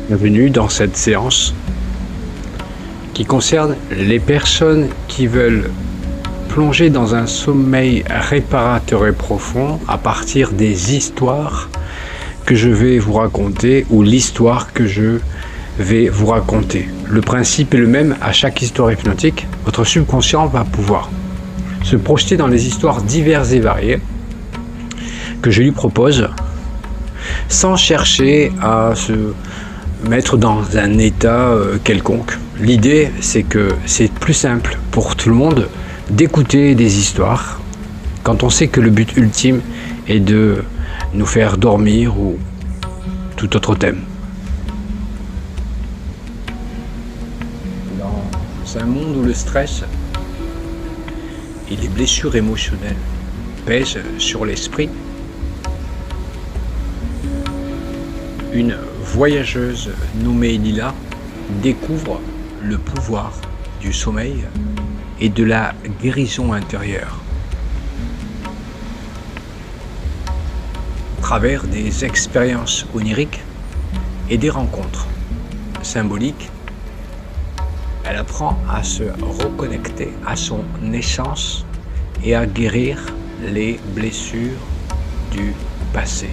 Bienvenue dans cette séance qui concerne les personnes qui veulent plonger dans un sommeil réparateur et profond à partir des histoires que je vais vous raconter ou l'histoire que je vais vous raconter. Le principe est le même à chaque histoire hypnotique. Votre subconscient va pouvoir se projeter dans les histoires diverses et variées que je lui propose sans chercher à se mettre dans un état quelconque. L'idée, c'est que c'est plus simple pour tout le monde d'écouter des histoires quand on sait que le but ultime est de nous faire dormir ou tout autre thème. Dans un monde où le stress et les blessures émotionnelles pèsent sur l'esprit, une voyageuse nommée Lila découvre le pouvoir du sommeil et de la guérison intérieure. À travers des expériences oniriques et des rencontres symboliques, elle apprend à se reconnecter à son essence et à guérir les blessures du passé.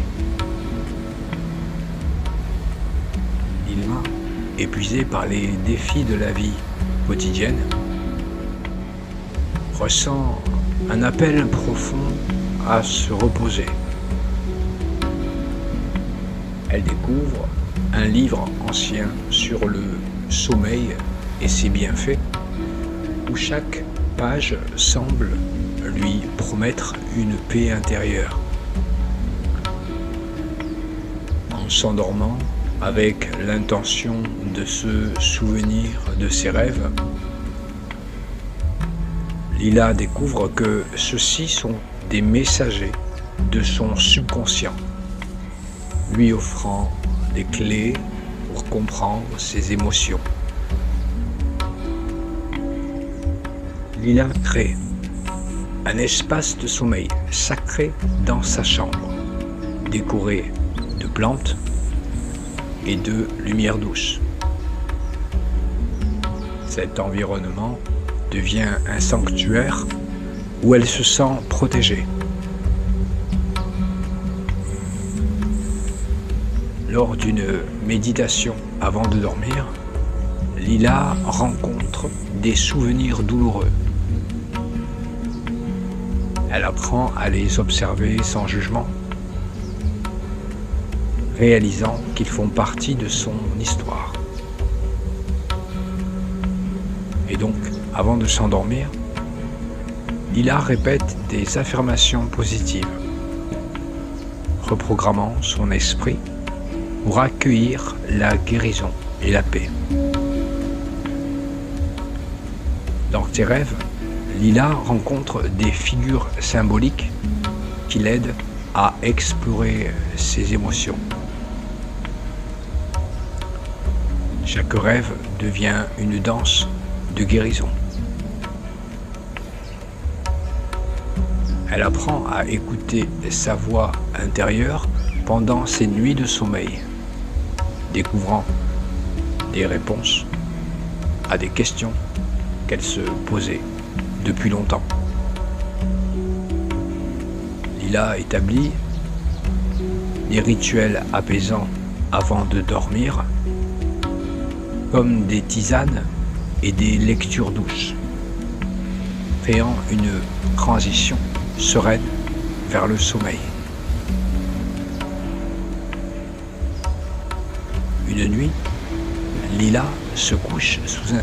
Lila, épuisée par les défis de la vie quotidienne, ressent un appel profond à se reposer. Elle découvre un livre ancien sur le sommeil et ses bienfaits, où chaque page semble lui promettre une paix intérieure. En s'endormant, avec l'intention de se souvenir de ses rêves, Lila découvre que ceux-ci sont des messagers de son subconscient, lui offrant des clés pour comprendre ses émotions. Lila crée un espace de sommeil sacré dans sa chambre, décoré de plantes et de lumière douce. Cet environnement devient un sanctuaire où elle se sent protégée. Lors d'une méditation avant de dormir, Lila rencontre des souvenirs douloureux. Elle apprend à les observer sans jugement, réalisant qu'ils font partie de son histoire. Et donc, avant de s'endormir, Lila répète des affirmations positives, reprogrammant son esprit pour accueillir la guérison et la paix. Dans ses rêves, Lila rencontre des figures symboliques qui l'aident à explorer ses émotions. Chaque rêve devient une danse de guérison. Elle apprend à écouter sa voix intérieure pendant ses nuits de sommeil, découvrant des réponses à des questions qu'elle se posait depuis longtemps. Lila établit des rituels apaisants avant de dormir, comme des tisanes et des lectures douces, créant une transition sereine vers le sommeil. Une nuit, Lila se couche sous un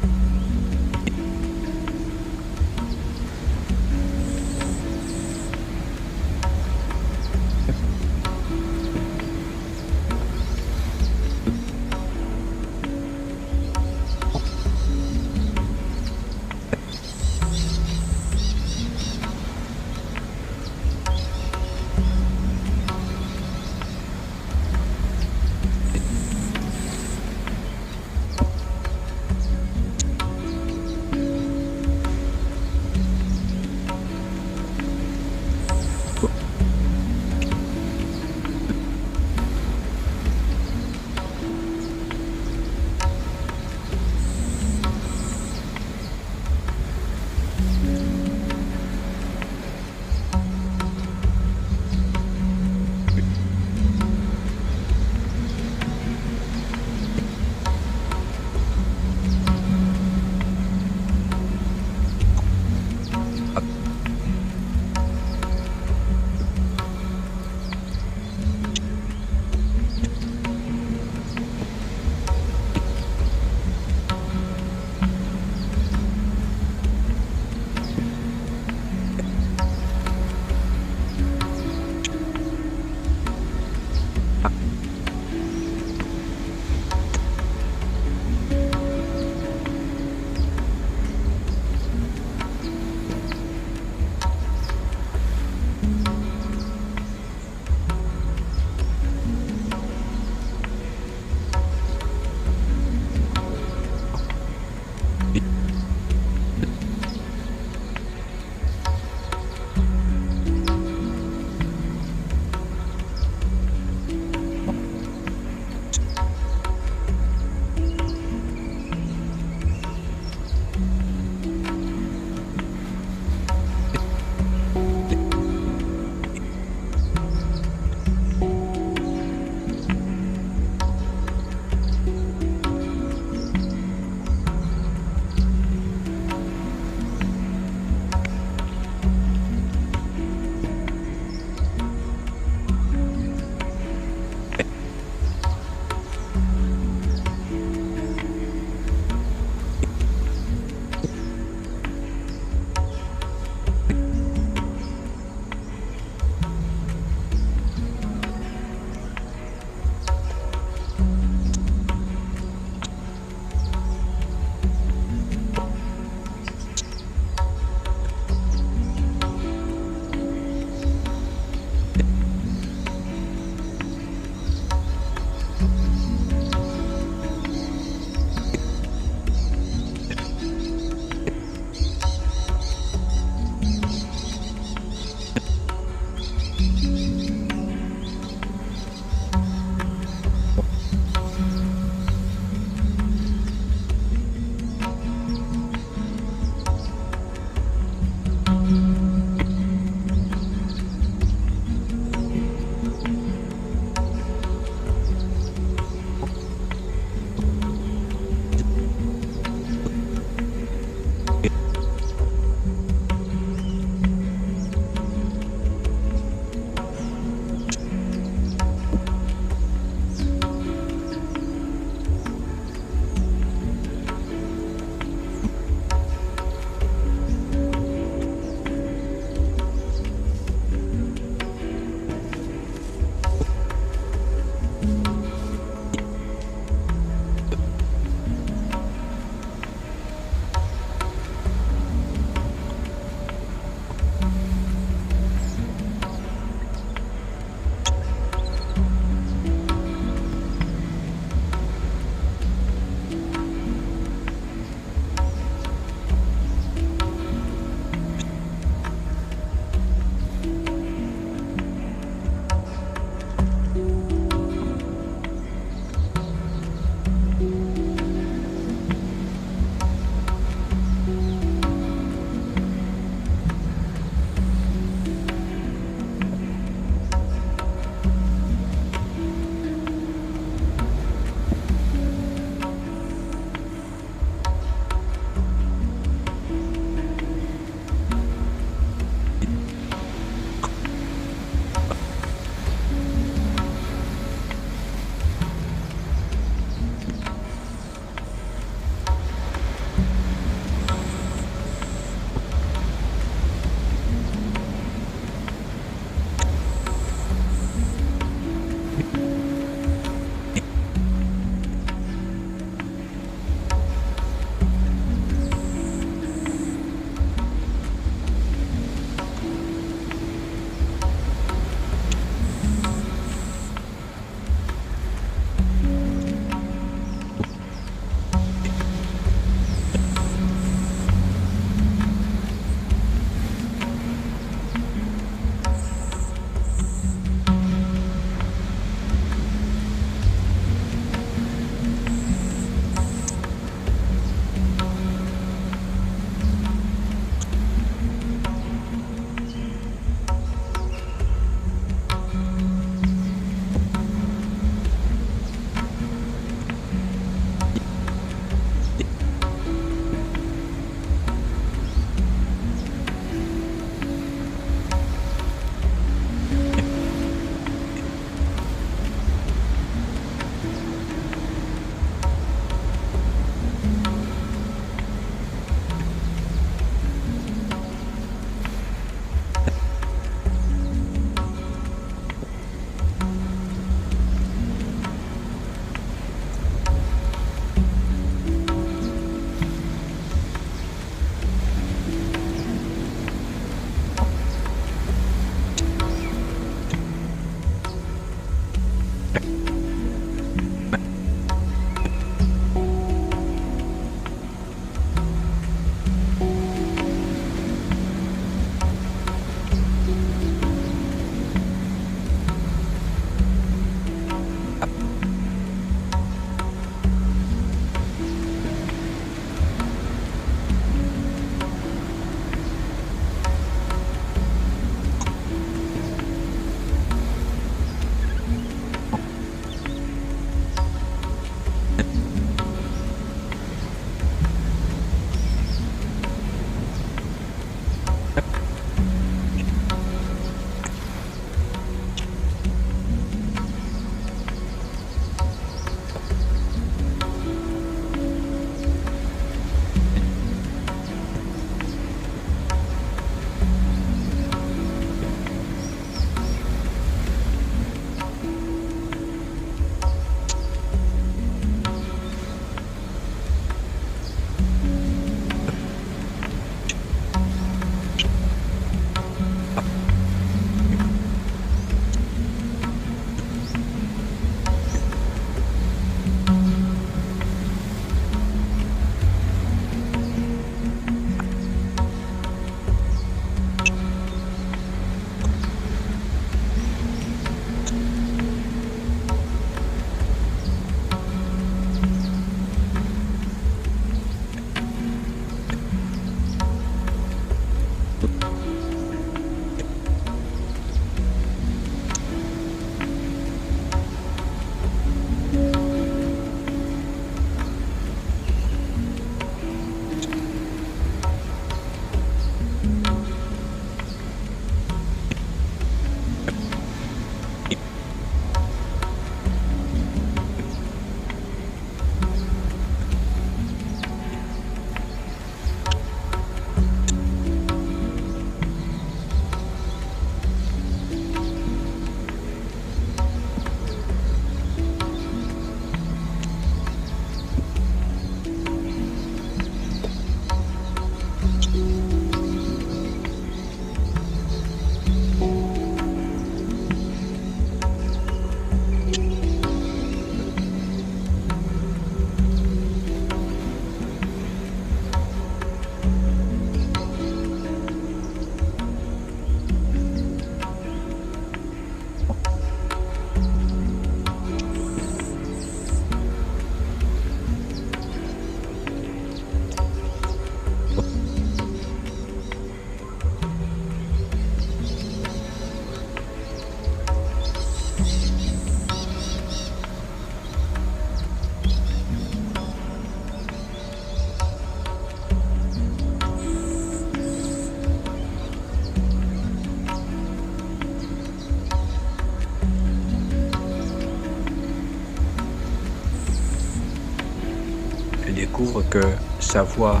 découvre que sa voix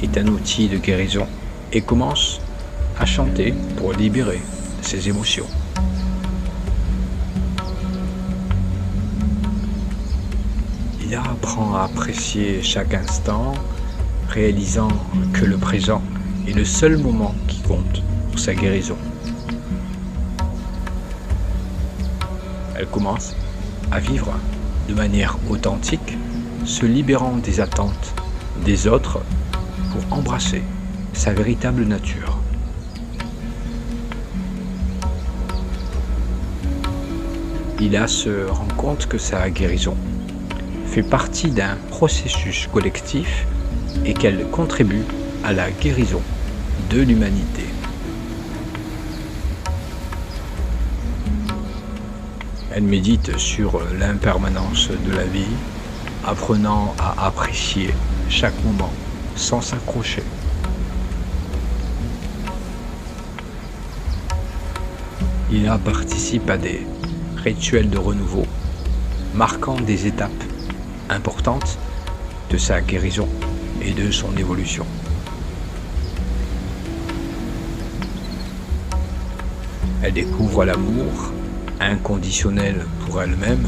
est un outil de guérison et commence à chanter pour libérer ses émotions. Il apprend à apprécier chaque instant, réalisant que le présent est le seul moment qui compte pour sa guérison. Elle commence à vivre de manière authentique, se libérant des attentes des autres pour embrasser sa véritable nature. Lila se rend compte que sa guérison fait partie d'un processus collectif et qu'elle contribue à la guérison de l'humanité. Elle médite sur l'impermanence de la vie, apprenant à apprécier chaque moment sans s'accrocher. Lila participe à des rituels de renouveau, marquant des étapes importantes de sa guérison et de son évolution. Elle découvre l'amour inconditionnel pour elle-même,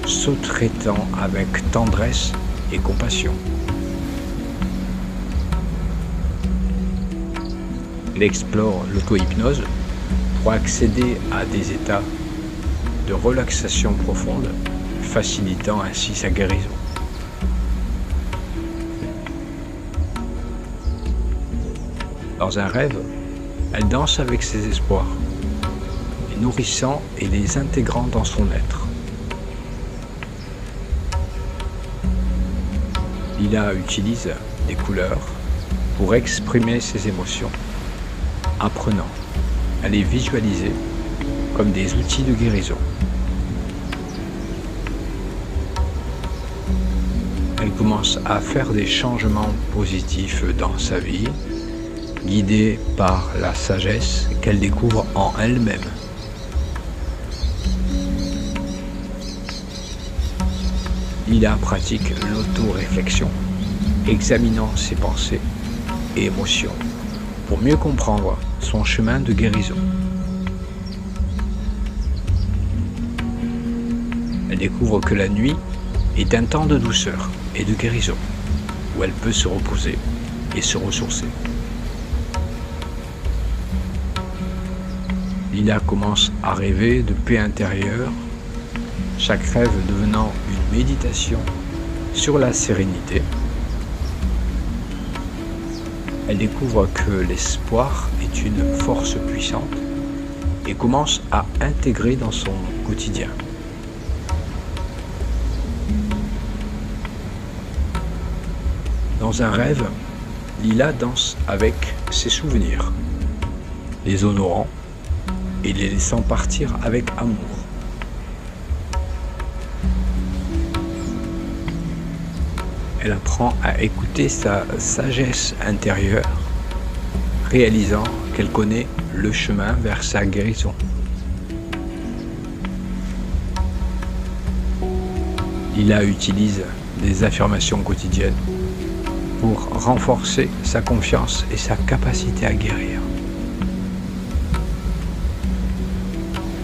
se traitant avec tendresse et compassion. Elle explore l'auto-hypnose pour accéder à des états de relaxation profonde, facilitant ainsi sa guérison. Dans un rêve, elle danse avec ses espoirs, les nourrissant et les intégrant dans son être. Lila utilise des couleurs pour exprimer ses émotions, apprenant à les visualiser comme des outils de guérison. Elle commence à faire des changements positifs dans sa vie, guidée par la sagesse qu'elle découvre en elle-même. Lila pratique l'auto-réflexion, examinant ses pensées et émotions pour mieux comprendre son chemin de guérison. Elle découvre que la nuit est un temps de douceur et de guérison, où elle peut se reposer et se ressourcer. Lila commence à rêver de paix intérieure, chaque rêve devenant une méditation sur la sérénité. Elle découvre que l'espoir est une force puissante et commence à intégrer dans son quotidien. Dans un rêve, Lila danse avec ses souvenirs, les honorant et les laissant partir avec amour. Elle apprend à écouter sa sagesse intérieure, réalisant qu'elle connaît le chemin vers sa guérison. Lila utilise des affirmations quotidiennes pour renforcer sa confiance et sa capacité à guérir.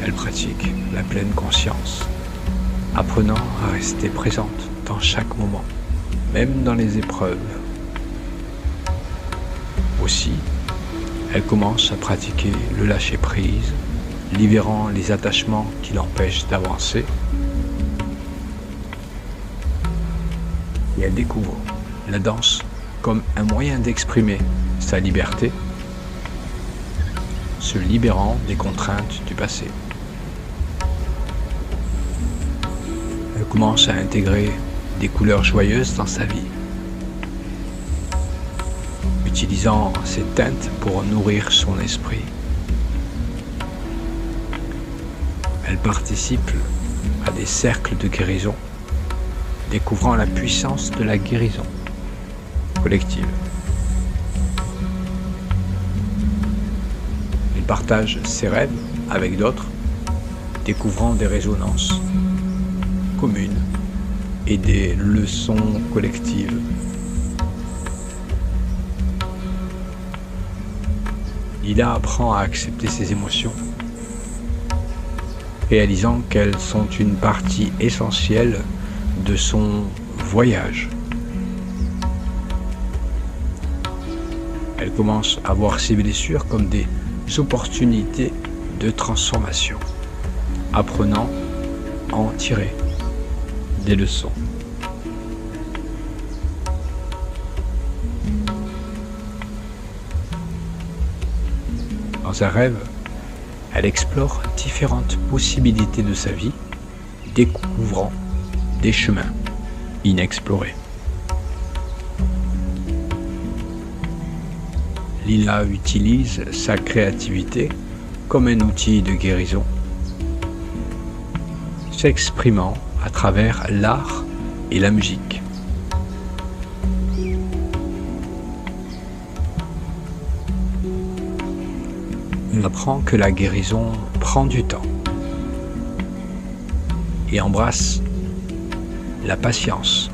Elle pratique la pleine conscience, apprenant à rester présente dans chaque moment, même dans les épreuves. Aussi, elle commence à pratiquer le lâcher-prise, libérant les attachements qui l'empêchent d'avancer. Et elle découvre la danse comme un moyen d'exprimer sa liberté, se libérant des contraintes du passé. Elle commence à intégrer des couleurs joyeuses dans sa vie, utilisant ces teintes pour nourrir son esprit. Elle participe à des cercles de guérison, découvrant la puissance de la guérison collective. Elle partage ses rêves avec d'autres, découvrant des résonances communes et des leçons collectives Lila apprend à accepter ses émotions, réalisant qu'elles sont une partie essentielle de son voyage. Elle commence à voir ses blessures comme des opportunités de transformation, apprenant à en tirer des leçons. Dans un rêve, elle explore différentes possibilités de sa vie, découvrant des chemins inexplorés. Lila utilise sa créativité comme un outil de guérison, s'exprimant à travers l'art et la musique. On apprend que la guérison prend du temps et embrasse la patience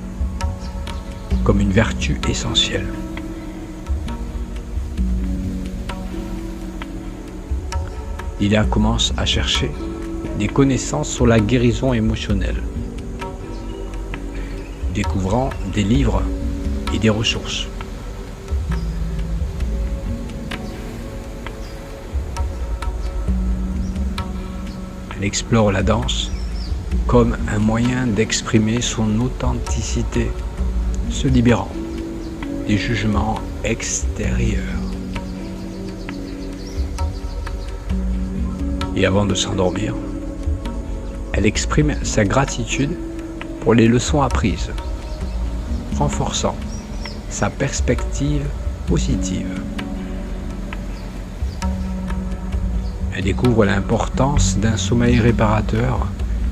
comme une vertu essentielle. Lila commence à chercher des connaissances sur la guérison émotionnelle, découvrant des livres et des ressources. Elle explore la danse comme un moyen d'exprimer son authenticité, se libérant des jugements extérieurs. Et avant de s'endormir, elle exprime sa gratitude pour les leçons apprises, renforçant sa perspective positive. Elle découvre l'importance d'un sommeil réparateur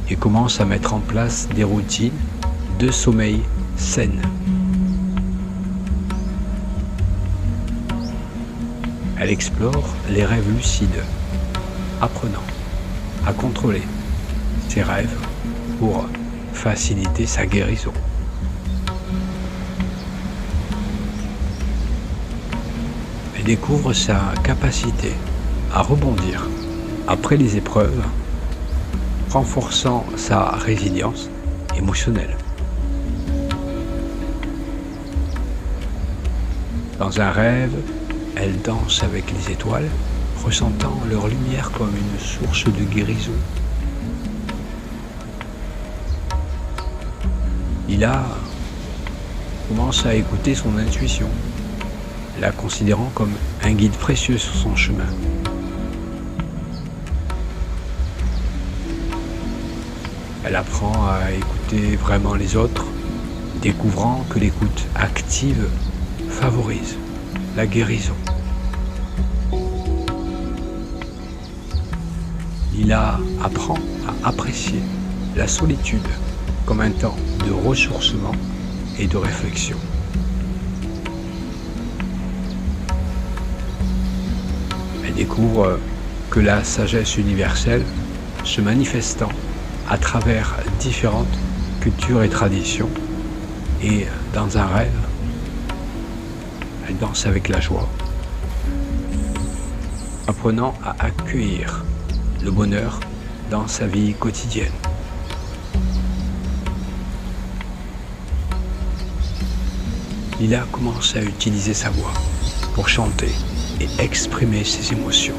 et commence à mettre en place des routines de sommeil saines. Elle explore les rêves lucides, apprenant à contrôler ses rêves pour faciliter sa guérison. Elle découvre sa capacité à rebondir après les épreuves, renforçant sa résilience émotionnelle. Dans un rêve, elle danse avec les étoiles, ressentant leur lumière comme une source de guérison. Lila commence à écouter son intuition, la considérant comme un guide précieux sur son chemin. Elle apprend à écouter vraiment les autres, découvrant que l'écoute active favorise la guérison. Lila apprend à apprécier la solitude comme un temps de ressourcement et de réflexion. Elle découvre que la sagesse universelle se manifestant à travers différentes cultures et traditions, et dans un rêve, elle danse avec la joie, apprenant à accueillir le bonheur dans sa vie quotidienne. Lila commence à utiliser sa voix pour chanter et exprimer ses émotions,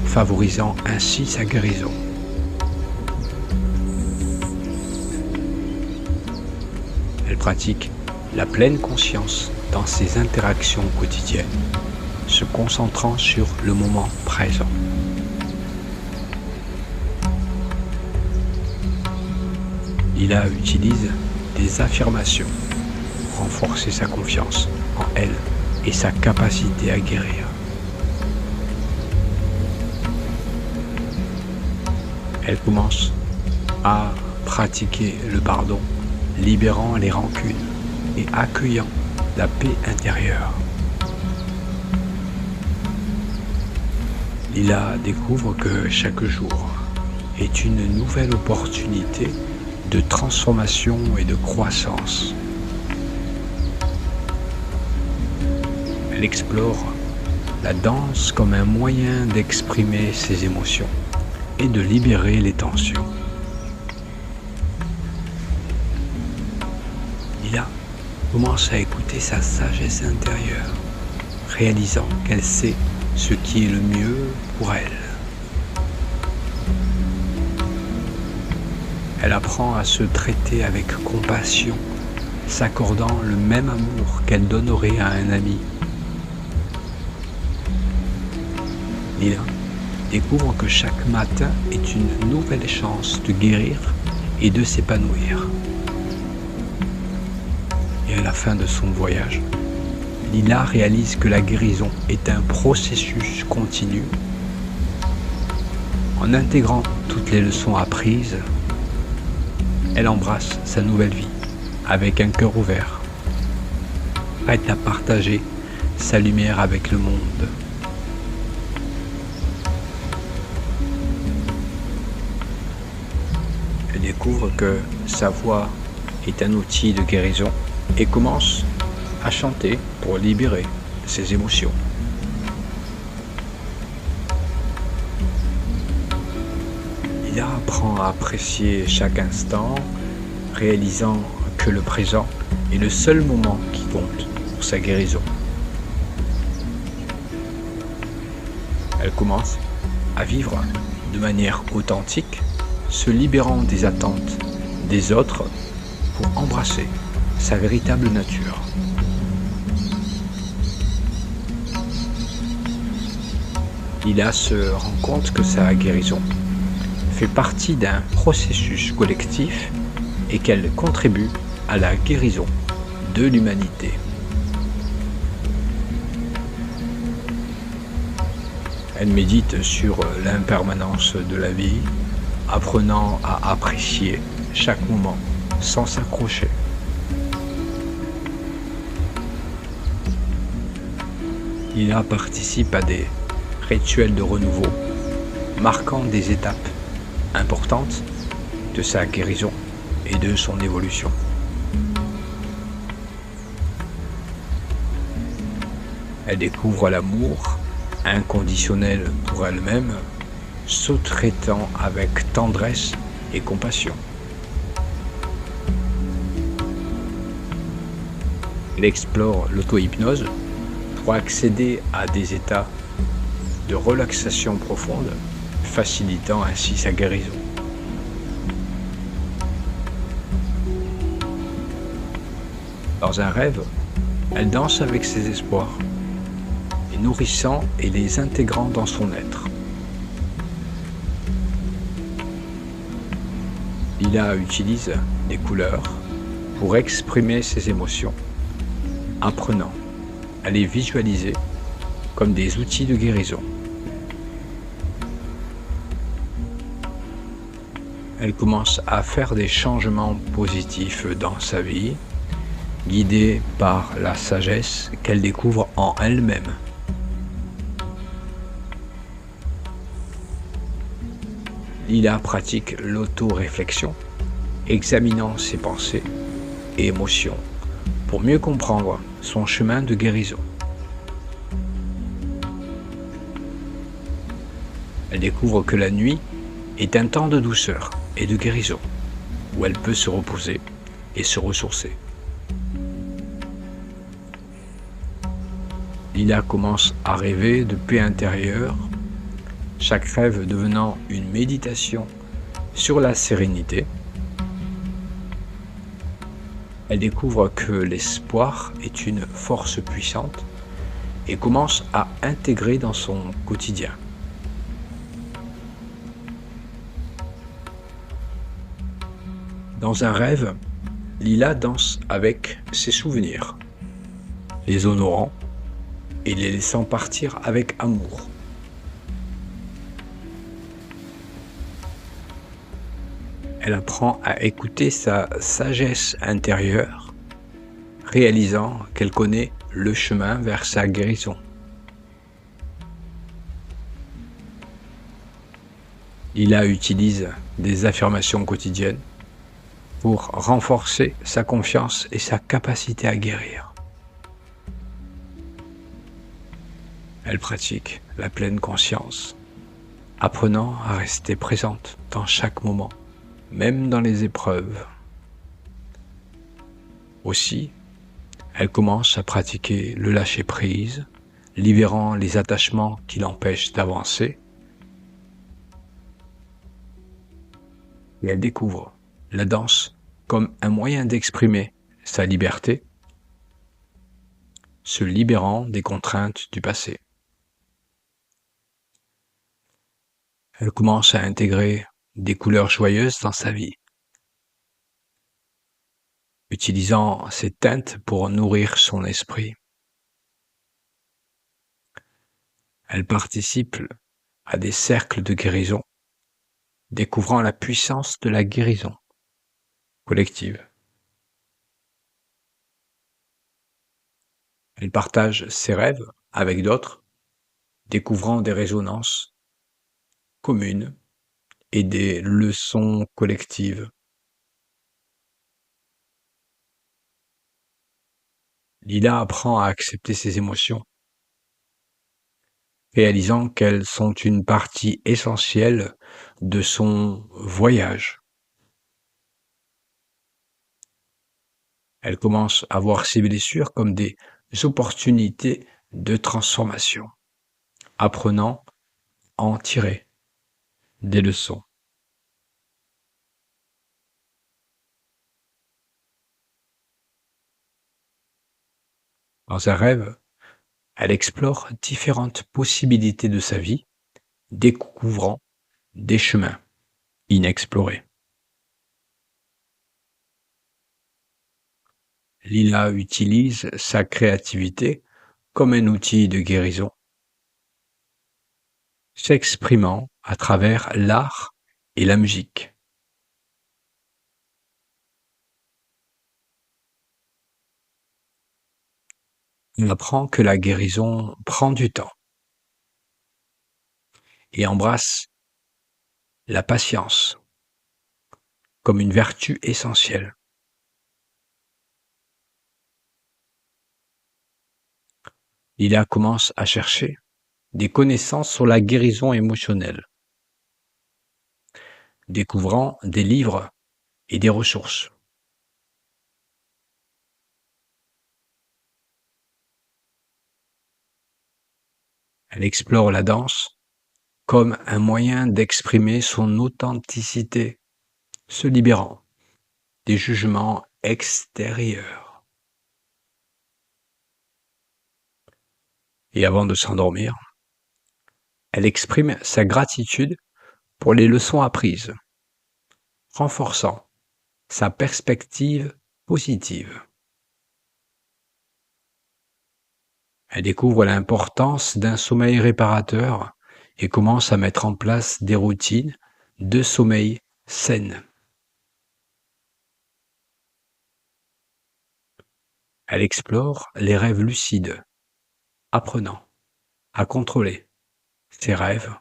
favorisant ainsi sa guérison. Elle pratique la pleine conscience dans ses interactions quotidiennes, se concentrant sur le moment présent. Lila utilise des affirmations pour renforcer sa confiance en elle et sa capacité à guérir. Elle commence à pratiquer le pardon, libérant les rancunes et accueillant la paix intérieure. Lila découvre que chaque jour est une nouvelle opportunité de transformation et de croissance. Elle explore la danse comme un moyen d'exprimer ses émotions et de libérer les tensions. Lila commence à écouter sa sagesse intérieure, réalisant qu'elle sait ce qui est le mieux pour elle. Elle apprend à se traiter avec compassion, s'accordant le même amour qu'elle donnerait à un ami. Lila découvre que chaque matin est une nouvelle chance de guérir et de s'épanouir. Et à la fin de son voyage, Lila réalise que la guérison est un processus continu. En intégrant toutes les leçons apprises, elle embrasse sa nouvelle vie avec un cœur ouvert, prête à partager sa lumière avec le monde. Elle découvre que sa voix est un outil de guérison et commence à chanter pour libérer ses émotions. Il apprend à apprécier chaque instant, réalisant que le présent est le seul moment qui compte pour sa guérison. Elle commence à vivre de manière authentique, se libérant des attentes des autres pour embrasser sa véritable nature. Lila se rend compte que sa guérison fait partie d'un processus collectif et qu'elle contribue à la guérison de l'humanité. Elle médite sur l'impermanence de la vie, apprenant à apprécier chaque moment sans s'accrocher. Lila participe à des rituels de renouveau, marquant des étapes importantes de sa guérison et de son évolution. Elle découvre l'amour inconditionnel pour elle-même, se traitant avec tendresse et compassion. Elle explore l'auto-hypnose pour accéder à des états de relaxation profonde, facilitant ainsi sa guérison. Dans un rêve, elle danse avec ses espoirs, les nourrissant et les intégrant dans son être. Lila utilise des couleurs pour exprimer ses émotions, apprenant à les visualiser comme des outils de guérison. Elle commence à faire des changements positifs dans sa vie, guidée par la sagesse qu'elle découvre en elle-même. Lila pratique l'auto-réflexion, examinant ses pensées et émotions pour mieux comprendre son chemin de guérison. Elle découvre que la nuit est un temps de douceur et de guérison, où elle peut se reposer et se ressourcer. Lila commence à rêver de paix intérieure, chaque rêve devenant une méditation sur la sérénité. Elle découvre que l'espoir est une force puissante et commence à intégrer dans son quotidien. Dans un rêve, Lila danse avec ses souvenirs, les honorant et les laissant partir avec amour. Elle apprend à écouter sa sagesse intérieure, réalisant qu'elle connaît le chemin vers sa guérison. Lila utilise des affirmations quotidiennes pour renforcer sa confiance et sa capacité à guérir. Elle pratique la pleine conscience, apprenant à rester présente dans chaque moment, même dans les épreuves. Aussi, elle commence à pratiquer le lâcher-prise, libérant les attachements qui l'empêchent d'avancer, et elle découvre la danse comme un moyen d'exprimer sa liberté, se libérant des contraintes du passé. Elle commence à intégrer des couleurs joyeuses dans sa vie, utilisant ces teintes pour nourrir son esprit. Elle participe à des cercles de guérison, découvrant la puissance de la guérison collective. Elle partage ses rêves avec d'autres, découvrant des résonances communes et des leçons collectives. Lila apprend à accepter ses émotions, réalisant qu'elles sont une partie essentielle de son voyage. Elle commence à voir ses blessures comme des opportunités de transformation, apprenant à en tirer des leçons. Dans un rêve, elle explore différentes possibilités de sa vie, découvrant des chemins inexplorés. Lila utilise sa créativité comme un outil de guérison, s'exprimant à travers l'art et la musique. On apprend que la guérison prend du temps et embrasse la patience comme une vertu essentielle. Lila commence à chercher des connaissances sur la guérison émotionnelle, découvrant des livres et des ressources. Elle explore la danse comme un moyen d'exprimer son authenticité, se libérant des jugements extérieurs. Et avant de s'endormir, elle exprime sa gratitude pour les leçons apprises, renforçant sa perspective positive. Elle découvre l'importance d'un sommeil réparateur et commence à mettre en place des routines de sommeil saines. Elle explore les rêves lucides, apprenant à contrôler ses rêves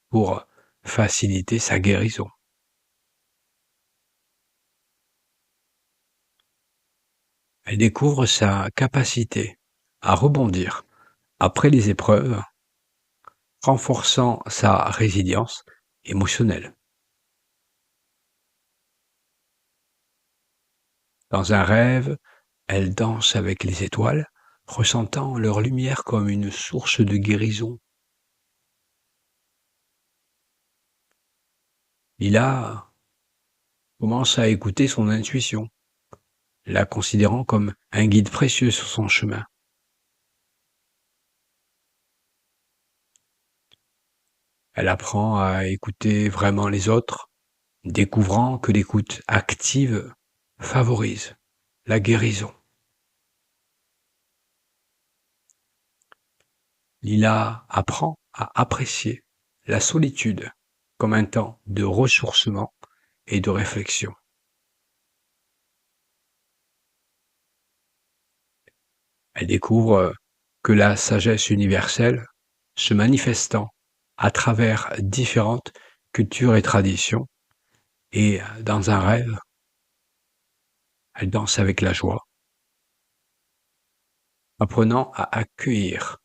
pour faciliter sa guérison. Elle découvre sa capacité à rebondir après les épreuves, renforçant sa résilience émotionnelle. Dans un rêve, elle danse avec les étoiles, ressentant leur lumière comme une source de guérison. Lila commence à écouter son intuition, la considérant comme un guide précieux sur son chemin. Elle apprend à écouter vraiment les autres, découvrant que l'écoute active favorise la guérison. Lila apprend à apprécier la solitude comme un temps de ressourcement et de réflexion. Elle découvre que la sagesse universelle, se manifestant à travers différentes cultures et traditions, et dans un rêve, elle danse avec la joie, apprenant à accueillir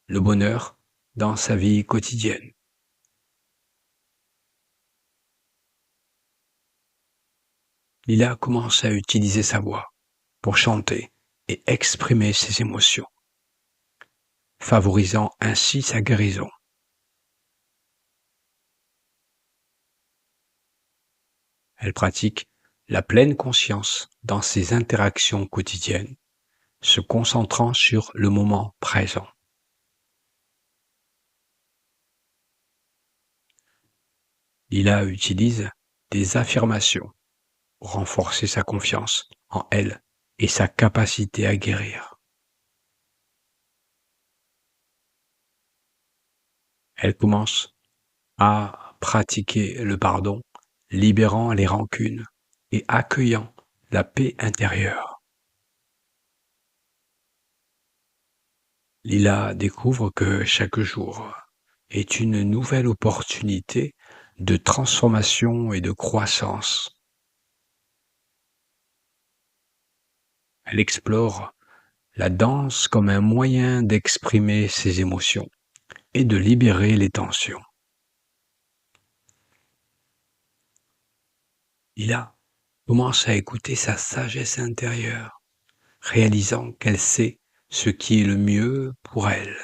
le bonheur dans sa vie quotidienne. Lila commence à utiliser sa voix pour chanter et exprimer ses émotions, favorisant ainsi sa guérison. Elle pratique la pleine conscience dans ses interactions quotidiennes, se concentrant sur le moment présent. Lila utilise des affirmations pour renforcer sa confiance en elle et sa capacité à guérir. Elle commence à pratiquer le pardon, libérant les rancunes et accueillant la paix intérieure. Lila découvre que chaque jour est une nouvelle opportunité de transformation et de croissance. Elle explore la danse comme un moyen d'exprimer ses émotions et de libérer les tensions. Lila commence à écouter sa sagesse intérieure, réalisant qu'elle sait ce qui est le mieux pour elle.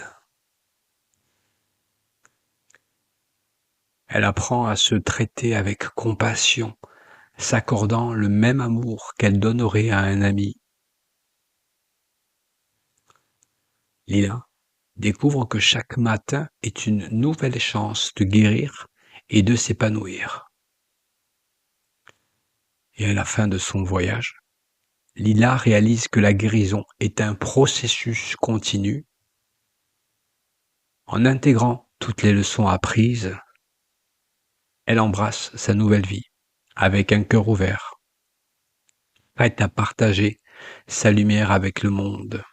Elle apprend à se traiter avec compassion, s'accordant le même amour qu'elle donnerait à un ami. Lila découvre que chaque matin est une nouvelle chance de guérir et de s'épanouir. Et à la fin de son voyage, Lila réalise que la guérison est un processus continu. En intégrant toutes les leçons apprises, elle embrasse sa nouvelle vie avec un cœur ouvert, prête à partager sa lumière avec le monde.